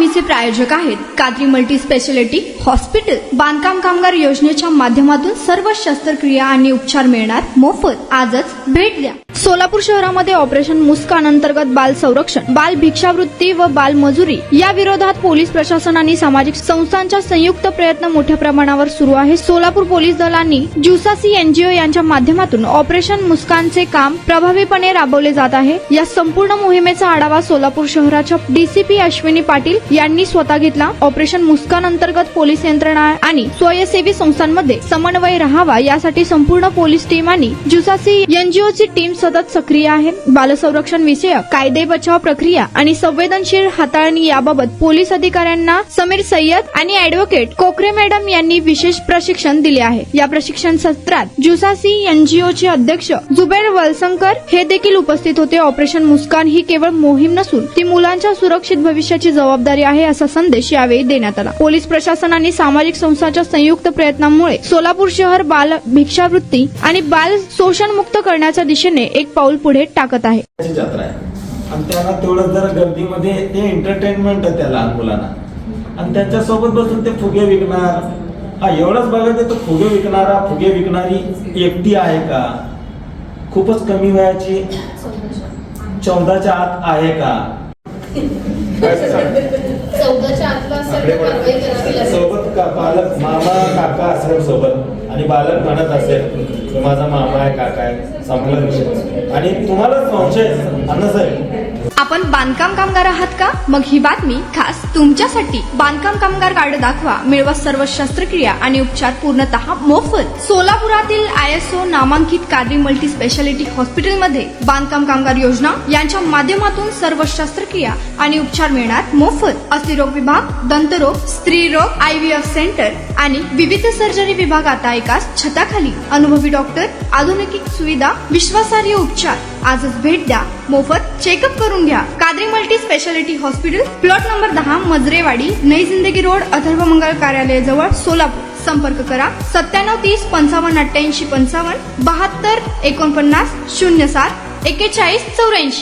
मोहिमेचे प्रायोजक आहेत कात्री मल्टी स्पेशालिटी हॉस्पिटल। बांधकाम कामगार योजनेच्या माध्यमातून सर्व शस्त्रक्रिया आणि उपचार मिळणार मोफत। आजच भेट द्या। सोलापूर शहरामध्ये ऑपरेशन मुस्कान अंतर्गत बाल संरक्षण, बाल भिक्षावृत्ती व बाल मजुरी या विरोधात पोलीस प्रशासन आणि सामाजिक संस्थांच्या संयुक्त प्रयत्न मोठ्या प्रमाणावर सुरू आहे। सोलापूर पोलीस दलांनी जुसासी एनजीओ यांच्या माध्यमातून ऑपरेशन मुस्कानचे काम प्रभावीपणे राबवले जात आहे। या संपूर्ण मोहिमेचा आढावा सोलापूर शहराच्या डीसीपी अश्विनी पाटील यांनी स्वतः घेतला। ऑपरेशन मुस्कान अंतर्गत पोलीस यंत्रणा आणि स्वयंसेवी संस्थांमध्ये समन्वय राहावा यासाठी संपूर्ण पोलीस टीम आणि जुसासी एनजीओची टीम सतत सक्रिय आहे। बालसंरक्षण विषयक कायदे बचाव प्रक्रिया आणि संवेदनशील हाताळणी याबाबत पोलीस अधिकाऱ्यांना समीर सय्यद आणि ऍडव्होकेट कोकरे मॅडम यांनी विशेष प्रशिक्षण दिले आहे। या प्रशिक्षण सत्रात जुसासी एनजीओचे अध्यक्ष जुबेर वलसंकर हे देखील उपस्थित होते। ऑपरेशन मुस्कान ही केवळ मोहीम नसून ती मुलांच्या सुरक्षित भविष्याची जबाबदारी आहे असा संदेश यावेळी देण्यात आला। पोलीस प्रशासन आणि सामाजिक संस्थांच्या संयुक्त प्रयत्नांमुळे सोलापूर शहर बाल भिक्षावृत्ती आणि बाल शोषण मुक्त करण्याच्या दिशेने एक पाऊल पुढे टाकत आहे। जत्रा आहे आणि त्यांना तेवढंच जरा गर्दीमध्ये ते एंटरटेनमेंट आहे त्या लहान मुलांना आणि त्यांच्यासोबत बसून ते फुगे विकणार। हा एवढंच बघायचं तर फुगे विकणारी एकटी आहे का? खूपच कमी वयाची 14च्या आत आहे का? 14च्या आतला असेल तर कारवाई करावी लागेल। सोबत का पालक मामा काका असेल सोबत आणि बालक म्हणत असेल माझा मामा आहे काका आहे संपला विषय आणि तुम्हाला संशय अण्णासाहेब आपण बांधकाम कामगार आहात का? मग ही बातमी खास तुमच्यासाठी। बांधकाम कामगार कार्ड दाखवा, मिळवा सर्व शस्त्रक्रिया आणि उपचार पूर्णतः मोफत। सोलापुरातील ISO नामांकित कात्री मल्टी स्पेशालिटी हॉस्पिटलमध्ये बांधकाम कामगार योजना यांच्या माध्यमातून सर्व शस्त्रक्रिया आणि उपचार मिळणार मोफत। अस्थिरोग विभाग, दंतरोग, स्त्रीरोग, IVF सेंटर आणि विविध सर्जरी विभाग आता एकाच छताखाली। अनुभवी डॉक्टर, आधुनिक सुविधा, विश्वासार्ह उपचार। आजच भेट द्या, मोफत चेकअप करून घ्या। कात्री multi speciality hospital, plot number 10, Majrewadi, नई जिंदगी रोड, अथर्व मंगल कार्यालय जवळ, सोलापूर। संपर्क करा 9730 55 88 55 72 49 07 41 84।